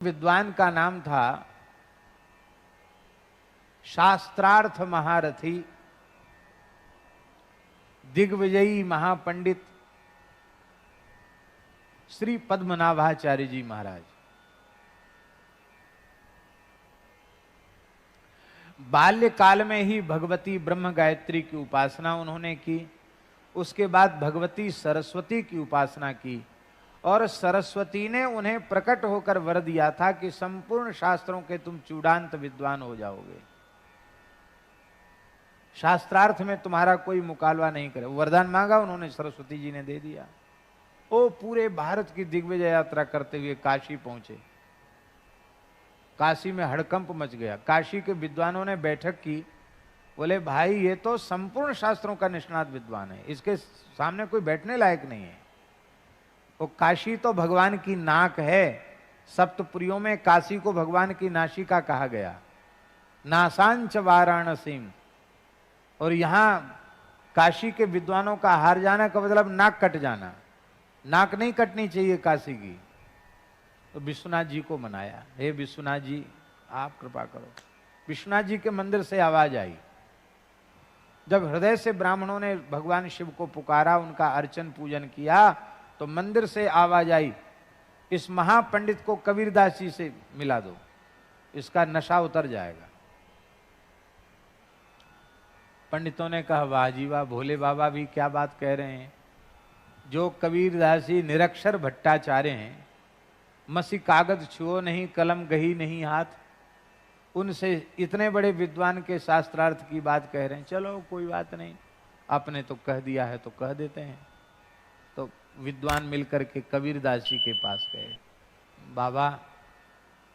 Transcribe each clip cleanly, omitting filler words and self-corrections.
विद्वान का नाम था शास्त्रार्थ महारथी दिग्विजयी महापंडित श्री पद्मनाभाचार्य जी महाराज। बाल्यकाल में ही भगवती ब्रह्म गायत्री की उपासना उन्होंने की। उसके बाद भगवती सरस्वती की उपासना की और सरस्वती ने उन्हें प्रकट होकर वर दिया था कि संपूर्ण शास्त्रों के तुम चूड़ांत विद्वान हो जाओगे, शास्त्रार्थ में तुम्हारा कोई मुकाबला नहीं करे। वरदान मांगा, उन्होंने सरस्वती जी ने दे दिया। वो पूरे भारत की दिग्विजय यात्रा करते हुए काशी पहुंचे। काशी में हड़कंप मच गया। काशी के विद्वानों ने बैठक की, बोले भाई ये तो संपूर्ण शास्त्रों का निष्णात विद्वान है, इसके सामने कोई बैठने लायक नहीं है। वो काशी तो भगवान की नाक है। सप्तपुरियों में काशी को भगवान की नासिका कहा गया, नासांच वाराणसीम। और यहां काशी के विद्वानों का हार जाना का मतलब नाक कट जाना। नाक नहीं कटनी चाहिए काशी की। तो विश्वनाथ जी को मनाया, हे विश्वनाथ जी आप कृपा करो। विश्वनाथ जी के मंदिर से आवाज आई। जब हृदय से ब्राह्मणों ने भगवान शिव को पुकारा, उनका अर्चन पूजन किया, तो मंदिर से आवाज आई, इस महापंडित को कबीरदास जी से मिला दो, इसका नशा उतर जाएगा। पंडितों ने कहा वाह जी वाह, भोले बाबा भी क्या बात कह रहे हैं। जो कबीरदास जी निरक्षर भट्टाचार्य हैं, मसी कागज छुओ नहीं, कलम गही नहीं हाथ, उनसे इतने बड़े विद्वान के शास्त्रार्थ की बात कह रहे हैं। चलो कोई बात नहीं, आपने तो कह दिया है तो कह देते हैं। तो विद्वान मिलकर के कबीरदास जी के पास गए। बाबा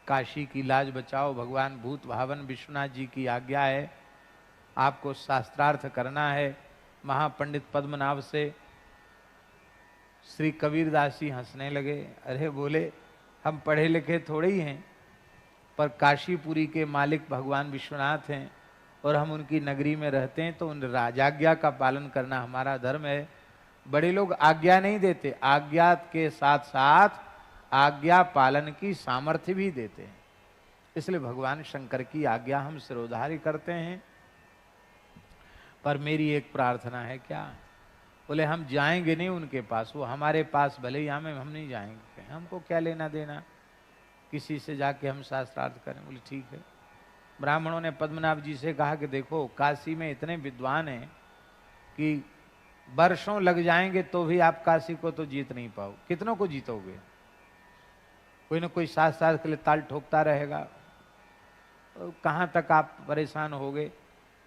काशी की लाज बचाओ, भगवान भूत भावन विश्वनाथ जी की आज्ञा है, आपको शास्त्रार्थ करना है महापंडित पद्मनाभ से। श्री कबीरदास जी हंसने लगे। अरे बोले हम पढ़े लिखे थोड़े ही हैं, पर काशीपुरी के मालिक भगवान विश्वनाथ हैं और हम उनकी नगरी में रहते हैं, तो उन राजाज्ञा का पालन करना हमारा धर्म है। बड़े लोग आज्ञा नहीं देते, आज्ञा के साथ साथ आज्ञा पालन की सामर्थ्य भी देते हैं। इसलिए भगवान शंकर की आज्ञा हम सिरोधार्य करते हैं। पर मेरी एक प्रार्थना है। क्या? बोले हम जाएंगे नहीं उनके पास, वो हमारे पास भले ही हमें, हम नहीं जाएंगे, हमको क्या लेना देना किसी से जाके हम शास्त्रार्थ करें। बोले ठीक है। ब्राह्मणों ने पद्मनाभ जी से कहा कि देखो काशी में इतने विद्वान हैं कि वर्षों लग जाएंगे तो भी आप काशी को तो जीत नहीं पाओ। कितनों को जीतोगे? कोई ना कोई शास्त्रार्थ के लिए ताल ठोकता रहेगा, कहाँ तक आप परेशान होगे।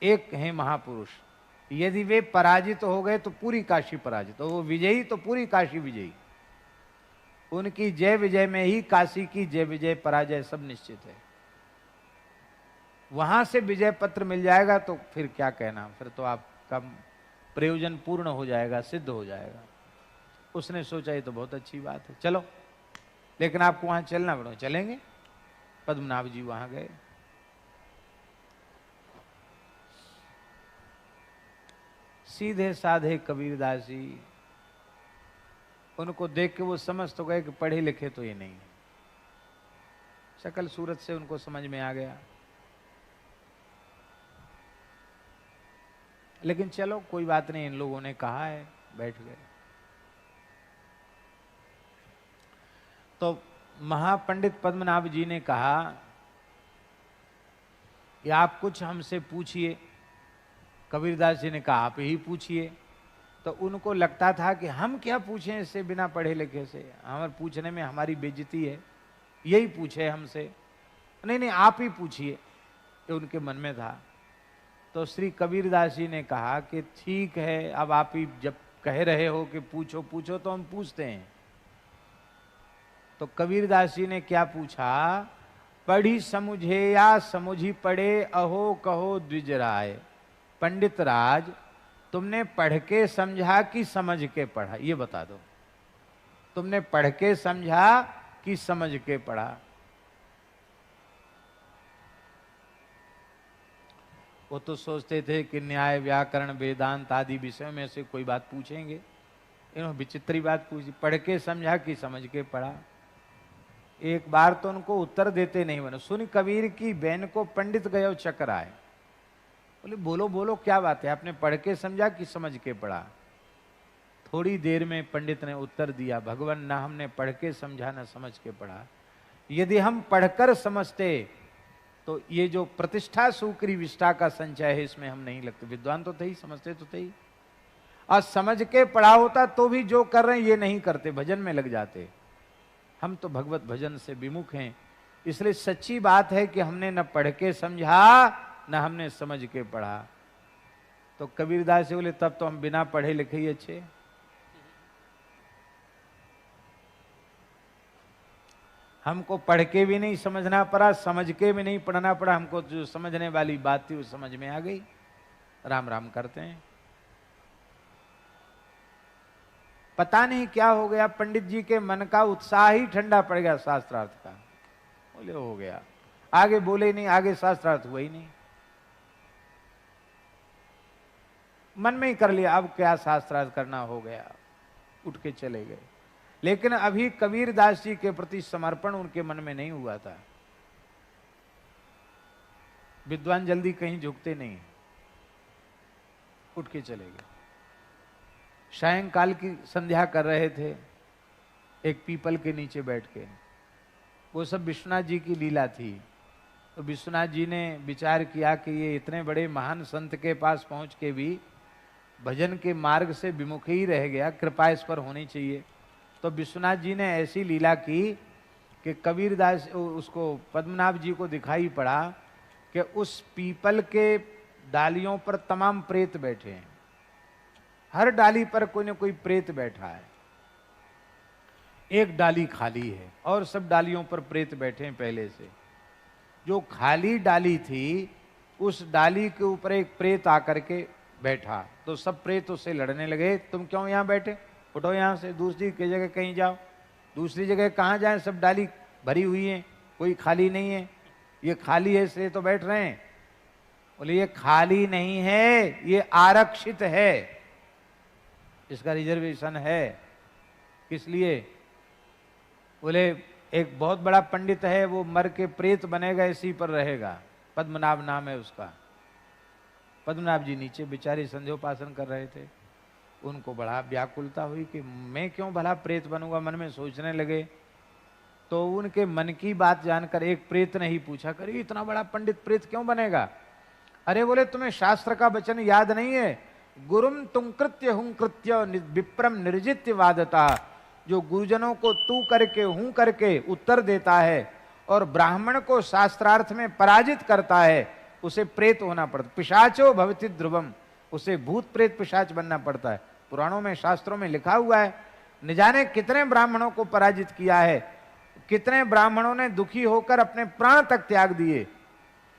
एक है महापुरुष, यदि वे पराजित हो गए तो पूरी काशी पराजित, और वो विजयी तो पूरी काशी विजयी। उनकी जय विजय में ही काशी की जय विजय पराजय सब निश्चित है। वहां से विजय पत्र मिल जाएगा तो फिर क्या कहना, फिर तो आपका प्रयोजन पूर्ण हो जाएगा, सिद्ध हो जाएगा। उसने सोचा ये तो बहुत अच्छी बात है, चलो, लेकिन आपको वहां चलना पड़ेगा। चलेंगे। पद्मनाभ जी वहां गए। सीधे साधे कबीरदास जी, उनको देख के वो समझ तो गए कि पढ़े लिखे तो ये नहीं है। शकल सूरत से उनको समझ में आ गया। लेकिन चलो कोई बात नहीं, इन लोगों ने कहा है, बैठ गए। तो महापंडित पद्मनाभ जी ने कहा कि आप कुछ हमसे पूछिए। कबीरदास जी ने कहा आप ही पूछिए। तो उनको लगता था कि हम क्या पूछें इससे, बिना पढ़े लिखे से, हमारे पूछने में हमारी बेइज्जती है, यही पूछे हमसे। नहीं नहीं आप ही पूछिए, ये उनके मन में था। तो श्री कबीरदास जी ने कहा कि ठीक है, अब आप ही जब कह रहे हो कि पूछो पूछो तो हम पूछते हैं। तो कबीरदास जी ने क्या पूछा? पढ़ी समुझे या समुझी पढ़े, अहो कहो द्विजराय। पंडित राज, तुमने पढ़ के समझा कि समझ के पढ़ा, ये बता दो। तुमने पढ़ के समझा कि समझ के पढ़ा? वो तो सोचते थे कि न्याय व्याकरण वेदांत आदि विषयों में से कोई बात पूछेंगे। इन्होंने विचित्र बात पूछी, पढ़ के समझा कि समझ के पढ़ा। एक बार तो उनको उत्तर देते नहीं बने। सुन कबीर की बहन को पंडित गयो चक्कर आए। बोले बोलो बोलो क्या बात है, आपने पढ़ के समझा कि समझ के पढ़ा? थोड़ी देर में पंडित ने उत्तर दिया, भगवान ना हमने पढ़ के समझा ना समझ के पढ़ा। यदि हम पढ़कर समझते तो ये जो प्रतिष्ठा सुकरी विष्ठा का संचय है इसमें हम नहीं लगते। विद्वान तो थे ही, समझते तो थे ही, और समझ के पढ़ा होता तो भी जो कर रहे हैं ये नहीं करते, भजन में लग जाते। हम तो भगवत भजन से विमुख हैं। इसलिए सच्ची बात है कि हमने न पढ़ के समझा न हमने समझ के पढ़ा। तो कबीरदास जी बोले तब तो हम बिना पढ़े लिखे ही अच्छे। हमको पढ़ के भी नहीं समझना पड़ा, समझ के भी नहीं पढ़ना पड़ा, हमको जो समझने वाली बात थी वो समझ में आ गई। राम राम करते हैं। पता नहीं क्या हो गया, पंडित जी के मन का उत्साह ही ठंडा पड़ गया शास्त्रार्थ का। बोले हो गया, आगे बोले नहीं, आगे शास्त्रार्थ हुआ ही नहीं, मन में ही कर लिया अब क्या शास्त्रार्थ करना, हो गया, उठ के चले गए। लेकिन अभी कबीरदास जी के प्रति समर्पण उनके मन में नहीं हुआ था। विद्वान जल्दी कहीं झुकते नहीं, उठ के चले गए। सायंकाल की संध्या कर रहे थे एक पीपल के नीचे बैठ के। वो सब विश्वनाथ जी की लीला थी। तो विश्वनाथ जी ने विचार किया कि ये इतने बड़े महान संत के पास पहुंच के भी भजन के मार्ग से विमुख ही रह गया, कृपा इस पर होनी चाहिए। तो विश्वनाथ जी ने ऐसी लीला की कि कबीरदास उसको पद्मनाभ जी को दिखाई पड़ा कि उस पीपल के डालियों पर तमाम प्रेत बैठे हैं, हर डाली पर कोई न कोई प्रेत बैठा है, एक डाली खाली है और सब डालियों पर प्रेत बैठे हैं पहले से। जो खाली डाली थी उस डाली के ऊपर एक प्रेत आकर के बैठा, तो सब प्रेत उससे लड़ने लगे, तुम क्यों यहां बैठे, उठो यहां से, दूसरी की जगह कहीं जाओ। दूसरी जगह कहां जाए, सब डाली भरी हुई है, कोई खाली नहीं है, ये खाली है इसलिए तो बैठ रहे हैं। बोले ये खाली नहीं है, ये आरक्षित है, इसका रिजर्वेशन है। किस लिए? बोले एक बहुत बड़ा पंडित है, वो मर के प्रेत बनेगा, इसी पर रहेगा, पद्मनाभ नाम है उसका। पद्मनाभ जी नीचे बेचारे संध्योपासन कर रहे थे, उनको बड़ा व्याकुलता हुई कि मैं क्यों भला प्रेत बनूंगा, मन में सोचने लगे। तो उनके मन की बात जानकर एक प्रेत ने ही पूछा, करे इतना बड़ा पंडित प्रेत क्यों बनेगा? अरे बोले तुम्हें शास्त्र का वचन याद नहीं है, गुरुम तुम कृत्य हुं कृत्य विप्रम निर्जित्य वादता। जो गुरुजनों को तू करके हूं करके उत्तर देता है और ब्राह्मण को शास्त्रार्थ में पराजित करता है, उसे प्रेत होना पड़ता। पिशाचो भवति ध्रुवम, उसे भूत प्रेत पिशाच बनना पड़ता है। पुराणों में शास्त्रों में लिखा हुआ है, न जाने कितने ब्राह्मणों को पराजित किया है, कितने ब्राह्मणों ने दुखी होकर अपने प्राण तक त्याग दिए,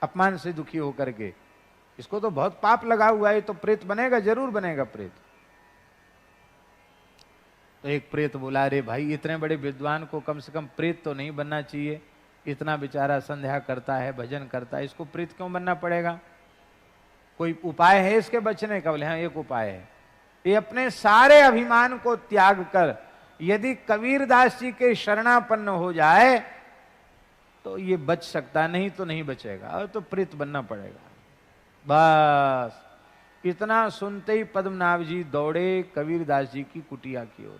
अपमान से दुखी होकर के। इसको तो बहुत पाप लगा हुआ है, तो प्रेत बनेगा, जरूर बनेगा प्रेत। तो एक प्रेत बोला, अरे भाई इतने बड़े विद्वान को कम से कम प्रेत तो नहीं बनना चाहिए, इतना बेचारा संध्या करता है, भजन करता है, इसको प्रेत क्यों बनना पड़ेगा? कोई उपाय है इसके बचने का? बोले हाँ एक उपाय है, ये अपने सारे अभिमान को त्याग कर यदि कबीरदास जी के शरणापन्न हो जाए तो ये बच सकता, नहीं तो नहीं बचेगा, और तो प्रेत बनना पड़ेगा। बस इतना सुनते ही पद्मनाभ जी दौड़े कबीरदास जी की कुटिया की ओर,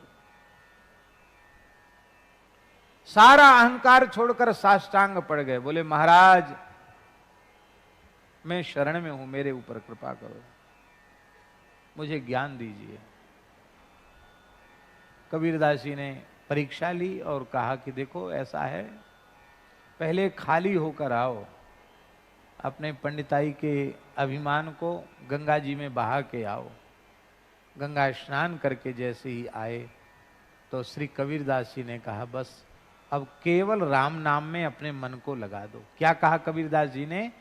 सारा अहंकार छोड़कर साष्टांग पड़ गए। बोले महाराज मैं शरण में हूं, मेरे ऊपर कृपा करो, मुझे ज्ञान दीजिए। कबीरदास जी ने परीक्षा ली और कहा कि देखो ऐसा है, पहले खाली होकर आओ, अपने पंडिताई के अभिमान को गंगा जी में बहा के आओ। गंगा स्नान करके जैसे ही आए तो श्री कबीरदास जी ने कहा बस अब केवल राम नाम में अपने मन को लगा दो। क्या कहा कबीरदास जी ने?